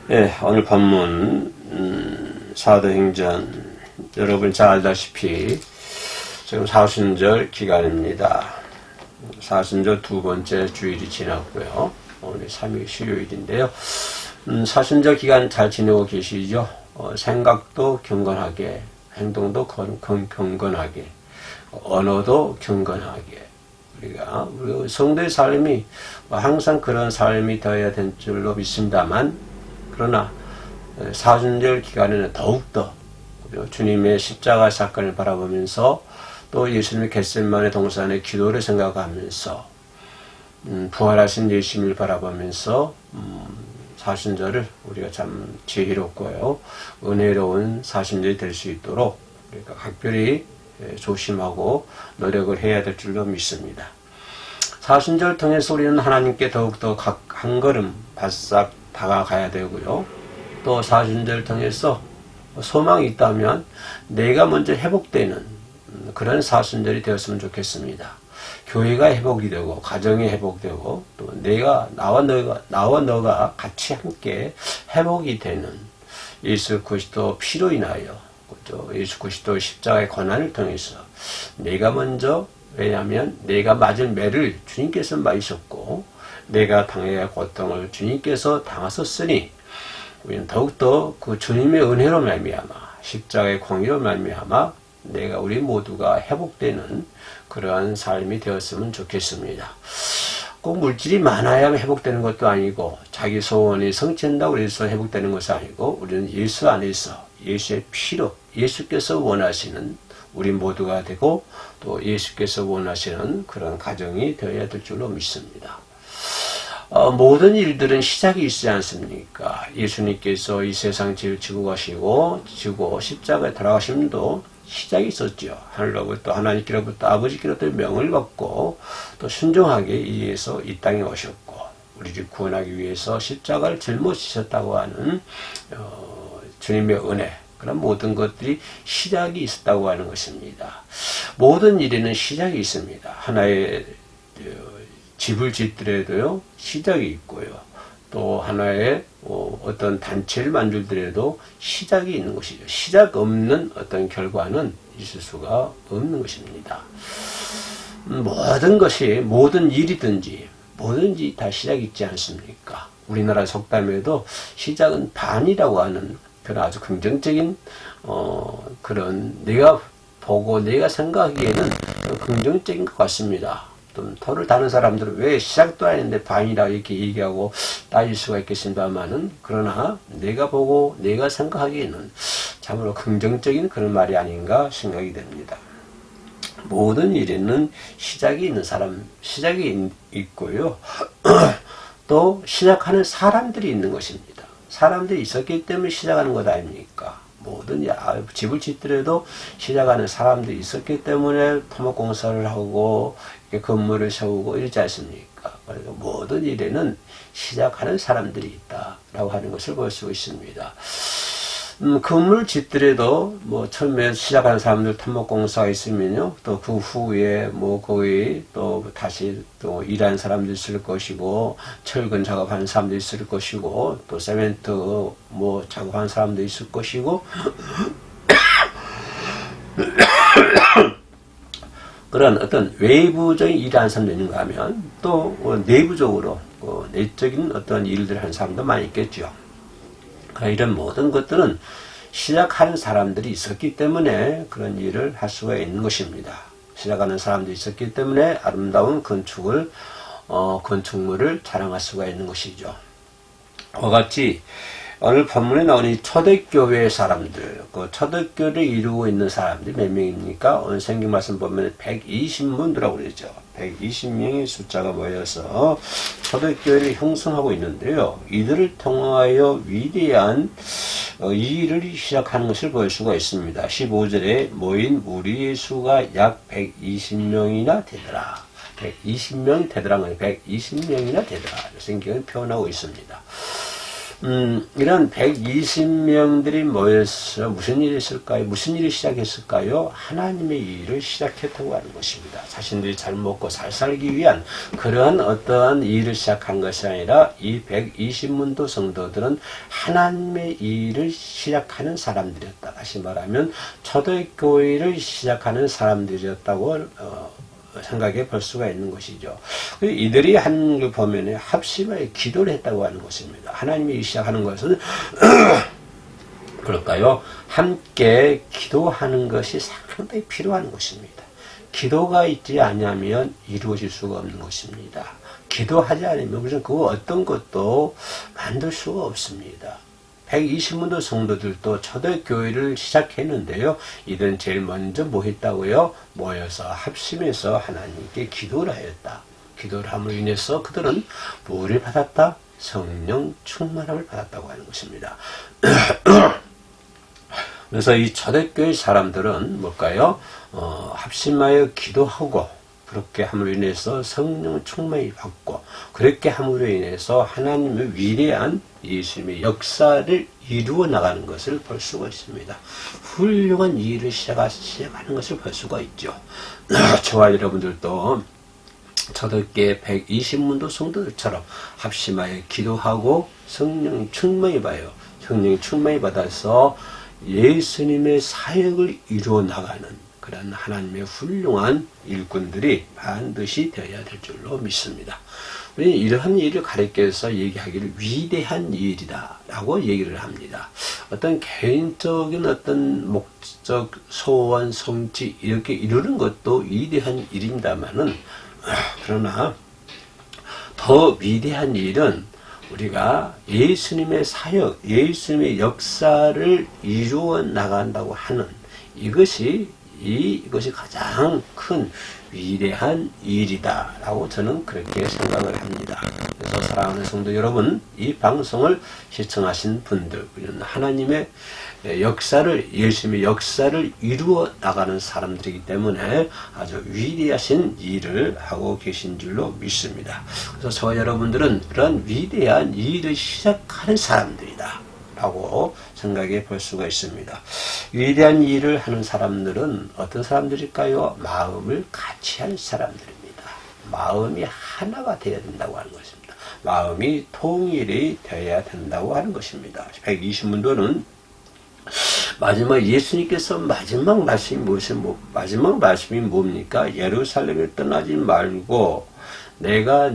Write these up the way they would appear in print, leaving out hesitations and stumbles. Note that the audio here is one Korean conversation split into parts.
예, 오늘 본문 사도행전 여러분 잘 알다시피 지금 사순절 기간입니다. 사순절 두 번째 주일이 지났고요. 오늘 3일 수요일인데요. 사순절 기간 잘 지내고 계시죠? 생각도 경건하게, 행동도 경건하게, 언어도 경건하게. 우리 성도의 삶이 항상 그런 삶이 되어야 될 줄로 믿습니다만, 그러나 사순절 기간에는 더욱더 주님의 십자가 사건을 바라보면서 또 예수님의 겟세마네 동산의 기도를 생각하면서 부활하신 예수님을 바라보면서 사순절을 우리가 참 지혜롭고요 은혜로운 사순절이 될 수 있도록 우리가 각별히 조심하고 노력을 해야 될 줄로 믿습니다. 사순절을 통해서 우리는 하나님께 더욱더 한 걸음 바싹 다가가야 되고요. 또 사순절을 통해서 소망이 있다면 내가 먼저 회복되는 그런 사순절이 되었으면 좋겠습니다. 교회가 회복이 되고 가정이 회복되고 또 나와 너가 같이 함께 회복이 되는 예수 그리스도 피로 인하여 예수 그리스도 십자가의 고난을 통해서 내가 먼저, 왜냐하면 내가 맞은 매를 주님께서 맞으셨고 내가 당해야 할 고통을 주님께서 당하셨으니 우리는 더욱더 그 주님의 은혜로 말미암아 십자가의 공의로 말미암아 우리 모두가 회복되는 그러한 삶이 되었으면 좋겠습니다. 꼭 물질이 많아야 회복되는 것도 아니고 자기 소원이 성취한다고 해서 회복되는 것이 아니고 우리는 예수 안에서 예수의 피로 예수께서 원하시는 우리 모두가 되고 또 예수께서 원하시는 그런 가정이 되어야 될 줄로 믿습니다. 모든 일들은 시작이 있지 않습니까? 예수님께서 이 세상 죄를 지고 가시고 십자가에 돌아가심도 시작이 있었죠. 하늘로부터 하나님께로부터 아버지께로부터 명을 받고 또 순종하게 위해서 이 땅에 오셨고 우리를 구원하기 위해서 십자가를 짊어지셨다고 하는 주님의 은혜, 그런 모든 것들이 시작이 있었다고 하는 것입니다. 모든 일에는 시작이 있습니다. 하나의 집을 짓더라도요 시작이 있고요. 또 하나의 어떤 단체를 만들더라도 시작이 있는 것이죠. 시작 없는 어떤 결과는 있을 수가 없는 것입니다. 모든 일이든지 뭐든지 다 시작이 있지 않습니까? 우리나라 속담에도 시작은 반이라고 하는 그런 아주 긍정적인 그런 내가 보고 내가 생각하기에는 긍정적인 것 같습니다. 토를 다는 사람들은 왜 시작도 아닌데 반이라 이렇게 얘기하고 따질 수가 있겠습니다만은, 그러나 내가 보고 내가 생각하기에는 참으로 긍정적인 그런 말이 아닌가 생각이 됩니다. 모든 일에는 시작이 있고요. 또 시작하는 사람들이 있는 것입니다. 사람들이 있었기 때문에 시작하는 것 아닙니까? 모든 집을 짓더라도 시작하는 사람들이 있었기 때문에 토목공사를 하고 건물을 세우고 이러지 않습니까? 그래서 모든 일에는 시작하는 사람들이 있다라고 하는 것을 볼 수 있습니다. 건물 짓더라도 처음에 시작하는 사람들 토목공사가 있으면요, 또 그 후에 거기 또 다시 또 일하는 사람들이 있을 것이고, 철근 작업하는 사람들이 있을 것이고, 또 세멘트 작업하는 사람들이 있을 것이고, 그런 어떤 외부적인 일을 하는 사람도 있는가 하면 또 내부적으로 내적인 어떤 일들을 하는 사람도 많이 있겠죠. 이런 모든 것들은 시작하는 사람들이 있었기 때문에 그런 일을 할 수가 있는 것입니다. 시작하는 사람들이 있었기 때문에 아름다운 건축물을 자랑할 수가 있는 것이죠. 그와 같이 오늘 본문에 나오는 초대교회 사람들, 그 초대교회를 이루고 있는 사람들이 몇 명입니까? 오늘 생긴 말씀 보면 120문이라고 그러죠. 120명의 숫자가 모여서 초대교회를 형성하고 있는데요. 이들을 통하여 위대한 이 일을 시작하는 것을 볼 수가 있습니다. 15절에 모인 무리의 수가 약 120명이나 되더라. 120명이 되더라. 120명이나 되더라. 성경을 표현하고 있습니다. 이런 120명들이 모여서 무슨 일이 있을까요? 무슨 일이 시작했을까요? 하나님의 일을 시작했다고 하는 것입니다. 자신들이 잘 먹고 잘 살기 위한 그러한 어떠한 일을 시작한 것이 아니라 이 120문도 성도들은 하나님의 일을 시작하는 사람들이었다. 다시 말하면 초대교회를 시작하는 사람들이었다고 생각해 볼 수가 있는 것이죠. 이들이 한 걸 보면 합심하여 기도를 했다고 하는 것입니다. 하나님이 시작하는 것은 그럴까요? 함께 기도하는 것이 상당히 필요한 것입니다. 기도가 있지 않으면 이루어질 수가 없는 것입니다. 기도하지 않으면 우리는 그 어떤 것도 만들 수가 없습니다. 120문도 성도들도 초대교회를 시작했는데요. 이들은 제일 먼저 뭐 했다고요? 모여서 합심해서 하나님께 기도를 하였다. 기도를 함으로 인해서 그들은 뭐를 받았다? 성령 충만함을 받았다고 하는 것입니다. 그래서 이 초대교회 사람들은 뭘까요? 합심하여 기도하고 그렇게 함으로 인해서 성령 충만히 받고 그렇게 함으로 인해서 하나님의 위대한 예수님의 역사를 이루어 나가는 것을 볼 수가 있습니다. 훌륭한 일을 시작하는 것을 볼 수가 있죠. 저와 여러분들도 초대교회 120문도 성도들처럼 합심하여 기도하고 성령 충만히 받아요. 성령 충만히 받아서 예수님의 사역을 이루어 나가는 그런 하나님의 훌륭한 일꾼들이 반드시 되어야 될 줄로 믿습니다. 우리는 이러한 일을 가리켜서 얘기하기를 위대한 일이다 라고 얘기를 합니다. 어떤 개인적인 어떤 목적, 소원, 성취 이렇게 이루는 것도 위대한 일입니다만은 그러나 더 위대한 일은 우리가 예수님의 사역, 예수님의 역사를 이루어 나간다고 하는 이것이 가장 큰 위대한 일이다라고 저는 그렇게 생각을 합니다. 그래서 사랑하는 성도 여러분, 이 방송을 시청하신 분들, 하나님의 역사를, 예수님의 역사를 이루어 나가는 사람들이기 때문에 아주 위대하신 일을 하고 계신 줄로 믿습니다. 그래서 저와 여러분들은 그런 위대한 일을 시작하는 사람들이다 라고 생각해 볼 수가 있습니다. 위대한 일을 하는 사람들은 어떤 사람들일까요? 마음을 같이 한 사람들입니다. 마음이 하나가 되어야 된다고 하는 것입니다. 마음이 통일이 되어야 된다고 하는 것입니다. 120문도는 마지막 예수님께서 마지막 말씀이 마지막 말씀이 뭡니까? 예루살렘을 떠나지 말고 내가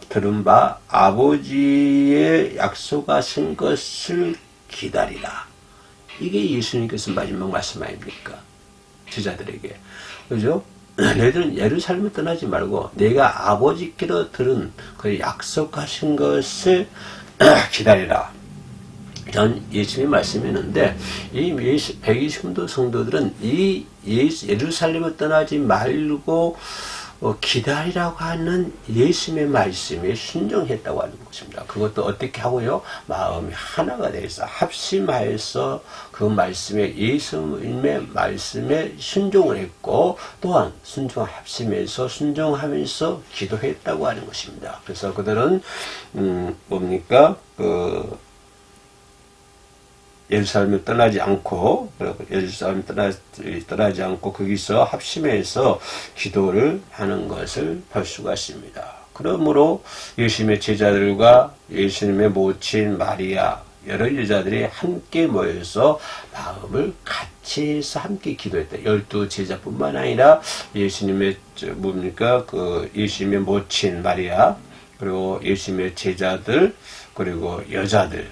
들은 바 아버지의 약속하신 것을 기다리라. 이게 예수님께서 마지막 말씀 아닙니까? 제자들에게. 그죠? 너희들은 예루살렘을 떠나지 말고 내가 아버지께로 들은 그 약속하신 것을 기다리라. 이런 예수님의 말씀이었는데 이 120문도 성도들은 이 예루살렘을 떠나지 말고 기다리라고 하는 예수님의 말씀에 순종했다고 하는 것입니다. 그것도 어떻게 하고요? 마음이 하나가 되어서 합심하여서 그 말씀에 예수님의 말씀에 순종을 했고 또한 합심해서 순종하면서 기도했다고 하는 것입니다. 그래서 그들은 뭡니까? 예루살렘을 떠나지 않고 거기서 합심해서 기도를 하는 것을 볼 수가 있습니다. 그러므로 예수님의 제자들과 예수님의 모친 마리아 여러 여자들이 함께 모여서 마음을 같이 해서 함께 기도했다. 12 제자뿐만 아니라 예수님의 예수님의 모친 마리아 그리고 예수님의 제자들 그리고 여자들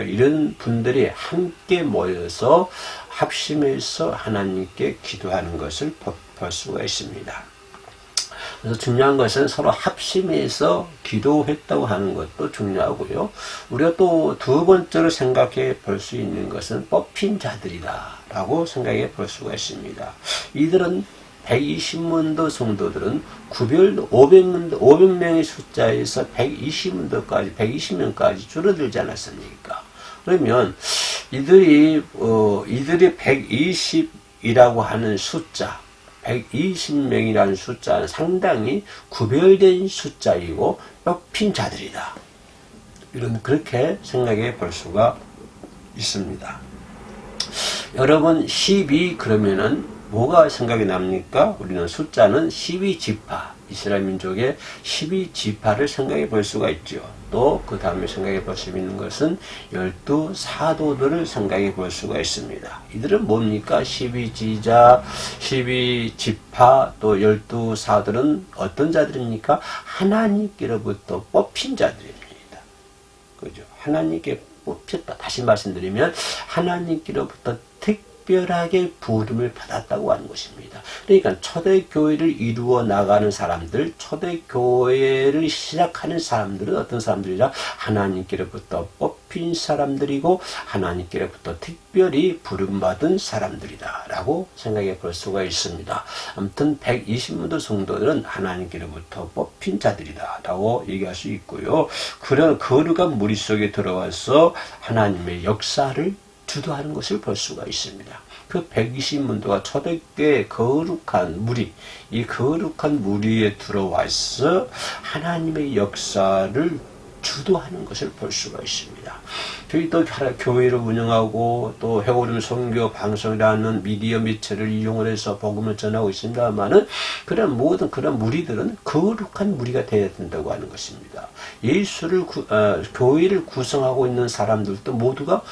이런 분들이 함께 모여서 합심해서 하나님께 기도하는 것을 볼 수가 있습니다. 그래서 중요한 것은 서로 합심해서 기도했다고 하는 것도 중요하고요. 우리가 또 두 번째로 생각해 볼 수 있는 것은 뽑힌 자들이다 라고 생각해 볼 수가 있습니다. 이들은 120문도 성도들은 500명의 숫자에서 120명까지 줄어들지 않았습니까? 그러면 이들이 120이라고 하는 숫자, 120명이라는 숫자는 상당히 구별된 숫자이고 뽑힌 자들이다. 이런 그렇게 생각해 볼 수가 있습니다. 여러분 12 그러면은 뭐가 생각이 납니까? 우리는 숫자는 12지파, 이스라엘 민족의 12지파를 생각해 볼 수가 있죠. 또 그 다음에 생각해 볼 수 있는 것은 12사도들을 생각해 볼 수가 있습니다. 이들은 뭡니까? 12지자, 12지파, 또 12사들은 어떤 자들입니까? 하나님께로부터 뽑힌 자들입니다. 그죠? 하나님께 뽑혔다. 다시 말씀드리면 하나님께로부터 특별하게 부름을 받았다고 하는 것입니다. 그러니까 초대교회를 이루어 나가는 사람들, 초대교회를 시작하는 사람들은 어떤 사람들이라? 하나님께로부터 뽑힌 사람들이고 하나님께로부터 특별히 부름받은 사람들이다 라고 생각해 볼 수가 있습니다. 아무튼 120문도 성도들은 하나님께로부터 뽑힌 자들이다 라고 얘기할 수 있고요. 그런 거룩한 무리 속에 들어와서 하나님의 역사를 주도하는 것을 볼 수가 있습니다. 그 120문도가 초대교회의 거룩한 무리, 이 거룩한 무리에 들어와서 하나님의 역사를 주도하는 것을 볼 수가 있습니다. 저희도 교회를 운영하고 또 해오름 선교 방송이라는 미디어 매체를 이용을 해서 복음을 전하고 있습니다만은 그런 모든 그런 무리들은 거룩한 무리가 되어야 된다고 하는 것입니다. 예수를 교회를 구성하고 있는 사람들도 모두가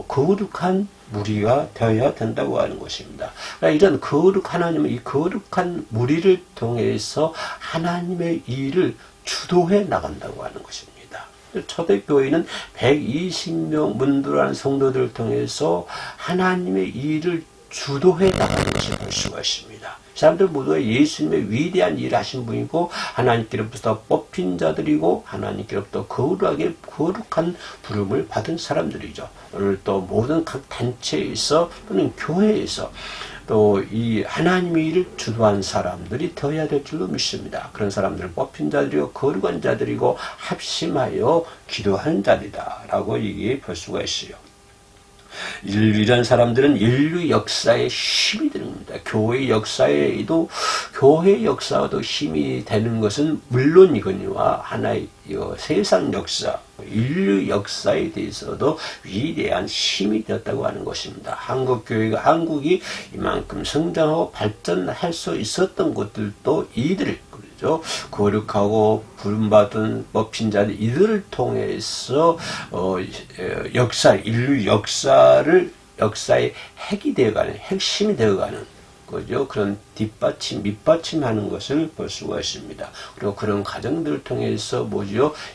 거룩한 무리가 되어야 된다고 하는 것입니다. 그러니까 이런 하나님의 이 거룩한 무리를 통해서 하나님의 일을 주도해 나간다고 하는 것입니다. 초대교회는 120명 문도라는 성도들을 통해서 하나님의 일을 주도해 나가는 것을 볼 수가 있습니다. 사람들 모두가 예수님의 위대한 일을 하신 분이고 하나님께로부터 뽑힌 자들이고 하나님께로부터 거룩한 부름을 받은 사람들이죠. 오늘 또 모든 각 단체에서 또는 교회에서 또 이 하나님의 일을 주도한 사람들이 되어야 될 줄로 믿습니다. 그런 사람들은 뽑힌 자들이고 거룩한 자들이고 합심하여 기도하는 자들이다 라고 얘기해 볼 수가 있어요. 이런 사람들은 인류 역사에 힘이 됩니다. 교회 역사에도 교회 역사도 힘이 되는 것은 물론이거니와 하나의 세상 역사, 인류 역사에 대해서도 위대한 힘이 되었다고 하는 것입니다. 한국이 이만큼 성장하고 발전할 수 있었던 것들도 이들 거룩하고 부름받은 뽑힌 자들 이들을 통해서 인류 역사의 핵이 되어가는 핵심이 되어가는 거죠. 그런 밑받침하는 것을 볼 수가 있습니다. 그리고 그런 과정들을 통해서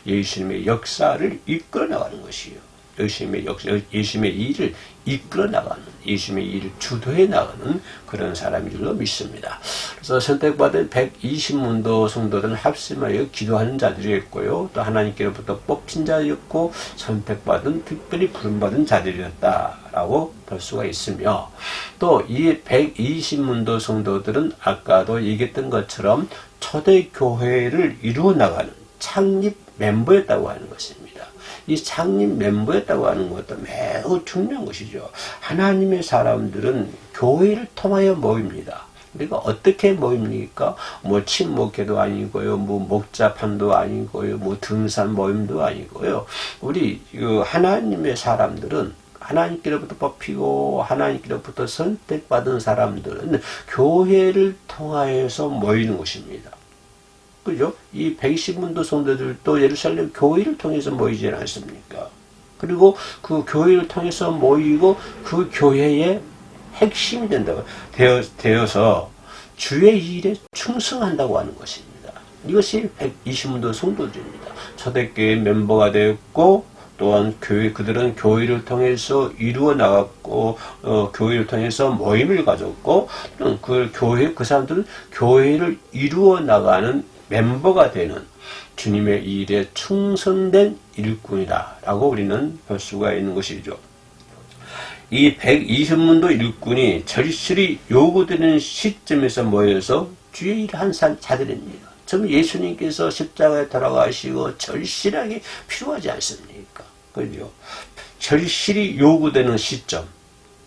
예수님의 역사를 이끌어 나가는 것이요. 예수님의 일을 이끌어 나가는, 예수님의 일을 주도해 나가는 그런 사람인 줄로 믿습니다. 그래서 선택받은 120문도 성도들은 합심하여 기도하는 자들이었고요. 또 하나님께로부터 뽑힌 자였고 선택받은 특별히 부름받은 자들이었다라고 볼 수가 있으며 또 이 120문도 성도들은 아까도 얘기했던 것처럼 초대교회를 이루어 나가는 창립 멤버였다고 하는 것입니다. 이 창립 멤버였다고 하는 것도 매우 중요한 것이죠. 하나님의 사람들은 교회를 통하여 모입니다. 우리가 어떻게 모입니까? 친목회도 아니고요, 목자판도 아니고요, 등산 모임도 아니고요. 우리 하나님의 사람들은 하나님께로부터 뽑히고 하나님께로부터 선택받은 사람들은 교회를 통하여서 모이는 것입니다. 그죠? 이 120문도 성도들도 예루살렘 교회를 통해서 모이지 않습니까? 그리고 그 교회를 통해서 모이고 그 교회의 핵심이 된다고 되어서 주의 일에 충성한다고 하는 것입니다. 이것이 120문도 성도들입니다. 초대교회 멤버가 되었고 또한 그들은 교회를 통해서 이루어 나갔고 교회를 통해서 모임을 가졌고 그 사람들은 교회를 이루어 나가는 멤버가 되는 주님의 일에 충성된 일꾼이다라고 우리는 볼 수가 있는 것이죠. 이 120문도 일꾼이 절실히 요구되는 시점에서 모여서 주의 일을 한 자들입니다. 좀 예수님께서 십자가에 돌아가시고 절실하게 필요하지 않습니까? 그죠? 절실히 요구되는 시점,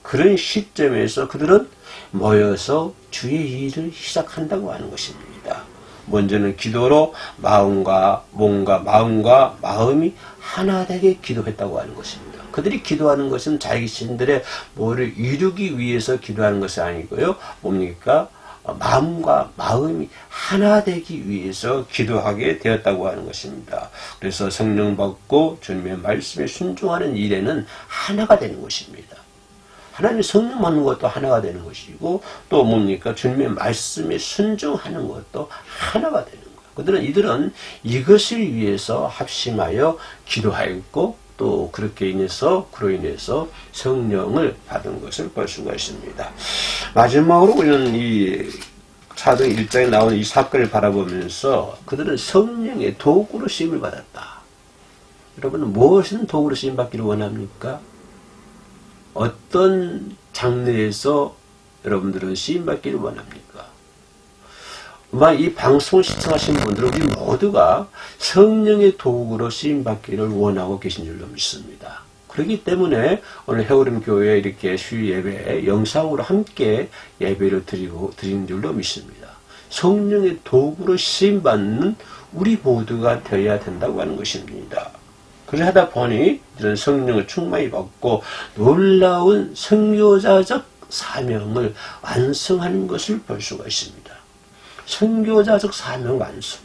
그런 시점에서 그들은 모여서 주의 일을 시작한다고 하는 것입니다. 먼저는 기도로 마음과 몸과 마음과 마음이 하나 되게 기도했다고 하는 것입니다. 그들이 기도하는 것은 자기 자신들의 뭐를 이루기 위해서 기도하는 것이 아니고요. 뭡니까? 마음과 마음이 하나 되기 위해서 기도하게 되었다고 하는 것입니다. 그래서 성령 받고 주님의 말씀에 순종하는 일에는 하나가 되는 것입니다. 하나님의 성령 받는 것도 하나가 되는 것이고 또 뭡니까? 주님의 말씀에 순종하는 것도 하나가 되는 거예요. 이들은 이것을 위해서 합심하여 기도하였고 또 그로 인해서 성령을 받은 것을 볼 수가 있습니다. 마지막으로 우리는 이 사도행 1장에 나오는 이 사건을 바라보면서 그들은 성령의 도구로 쓰임을 받았다. 여러분은 무엇은 도구로 쓰임 받기를 원합니까? 어떤 장르에서 여러분들은 쓰임 받기를 원합니까? 이 방송을 시청하신 분들은 우리 모두가 성령의 도구로 쓰임받기를 원하고 계신 줄로 믿습니다. 그렇기 때문에 오늘 해오름 교회에 이렇게 수요 예배에 영상으로 함께 예배를 드리는 줄로 믿습니다. 성령의 도구로 쓰임받는 우리 모두가 되어야 된다고 하는 것입니다. 그래 하다 보니 이런 성령을 충만히 받고 놀라운 선교자적 사명을 완성하는 것을 볼 수가 있습니다. 선교자적 사명 완성.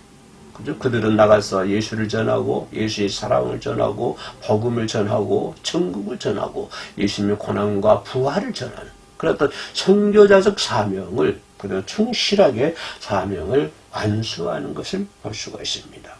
그죠? 그들은 나가서 예수를 전하고 예수의 사랑을 전하고 복음을 전하고 천국을 전하고 예수님의 고난과 부활을 전하는 그런 어떤 선교자적 사명을 그들은 충실하게 사명을 완수하는 것을 볼 수가 있습니다.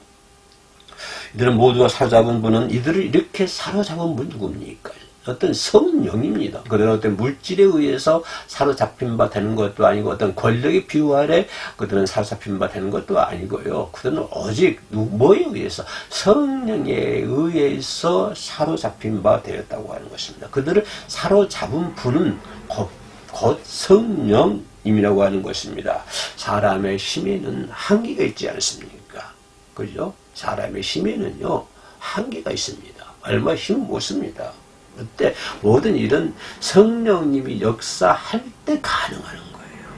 이들은 모두가 사로잡은 분은 이들을 이렇게 사로잡은 분 누굽니까? 어떤 성령입니다. 그들은 어떤 물질에 의해서 사로잡힌 바 되는 것도 아니고 어떤 권력의 비유 아래 그들은 사로잡힌 바 되는 것도 아니고요. 그들은 오직 뭐에 의해서? 성령에 의해서 사로잡힌 바 되었다고 하는 것입니다. 그들을 사로잡은 분은 곧 성령님이라고 하는 것입니다. 사람의 힘에는 한계가 있지 않습니까? 그죠? 사람의 힘에는요, 한계가 있습니다. 얼마 힘 못 씁니다. 그때 모든 일은 성령님이 역사할 때 가능한 거예요.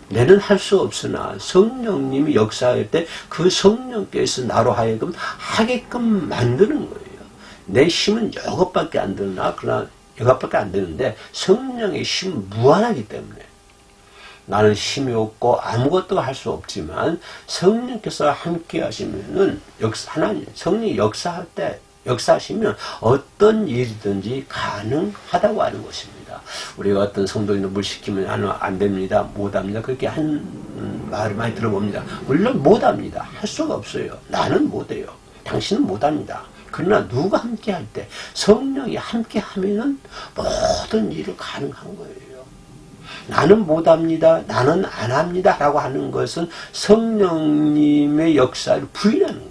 내는 할 수 없으나 성령님이 역사할 때 그 성령께서 나로 하여금 하게끔 만드는 거예요. 내 힘은 이것밖에 안 되나? 그러나 이것밖에 안 되는데 성령의 힘은 무한하기 때문에 나는 힘이 없고 아무것도 할 수 없지만 성령께서 함께 하시면은 하나님 성령이 역사할 때 역사하시면 어떤 일이든지 가능하다고 하는 것입니다. 우리가 어떤 성도인을 뭘 시키면 안 됩니다. 못합니다. 그렇게 한 말을 많이 들어봅니다. 물론 못합니다. 할 수가 없어요. 나는 못해요. 당신은 못합니다. 그러나 누가 함께 할 때 성령이 함께 하면은 모든 일을 가능한 거예요. 나는 못합니다. 나는 안 합니다. 라고 하는 것은 성령님의 역사를 부인하는 거예요.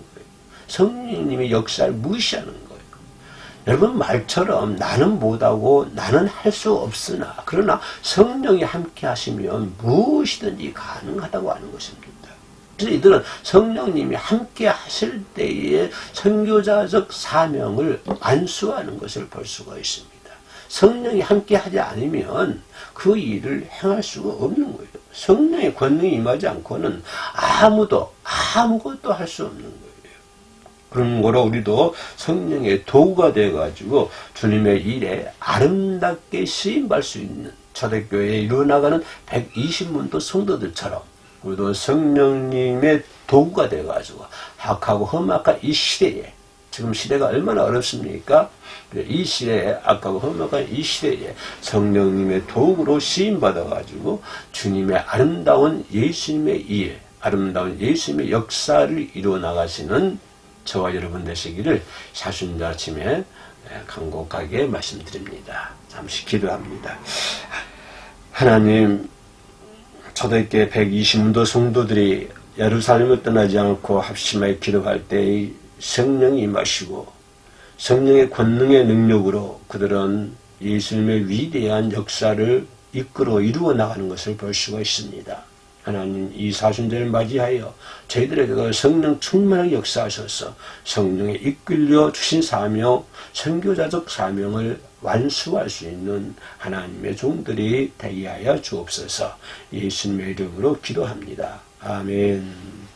성령님의 역사를 무시하는 거예요. 여러분 말처럼 나는 못하고 나는 할 수 없으나 그러나 성령이 함께 하시면 무엇이든지 가능하다고 하는 것입니다. 그래서 이들은 성령님이 함께 하실 때에 선교자적 사명을 완수하는 것을 볼 수가 있습니다. 성령이 함께 하지 않으면 그 일을 행할 수가 없는 거예요. 성령의 권능이 임하지 않고는 아무것도 할 수 없는 거예요. 그런 거로 우리도 성령의 도구가 되어가지고 주님의 일에 아름답게 쓰임받을 수 있는 초대교회에 이루어나가는 120문도 성도들처럼 우리도 성령님의 도구가 되어가지고 악하고 험악한 이 시대에 지금 시대가 얼마나 어렵습니까? 이 시대에 악하고 험악한 이 시대에 성령님의 도구로 쓰임받아가지고 주님의 아름다운 예수님의 일, 아름다운 예수님의 역사를 이루어나가시는 저와 여러분 되시기를 사순절 아침에 간곡하게 말씀드립니다. 잠시 기도합니다. 하나님, 초대교회 120문도 성도들이 예루살렘을 떠나지 않고 합심하여 기도할 때 성령이 임하시고 성령의 권능의 능력으로 그들은 예수님의 위대한 역사를 이끌어 이루어 나가는 것을 볼 수가 있습니다. 하나님, 이 사순절을 맞이하여 저희들에게 성령 충만하게 역사하셔서 성령에 이끌려 주신 사명, 선교자적 사명을 완수할 수 있는 하나님의 종들이 되게 하여 주옵소서. 예수님의 이름으로 기도합니다. 아멘.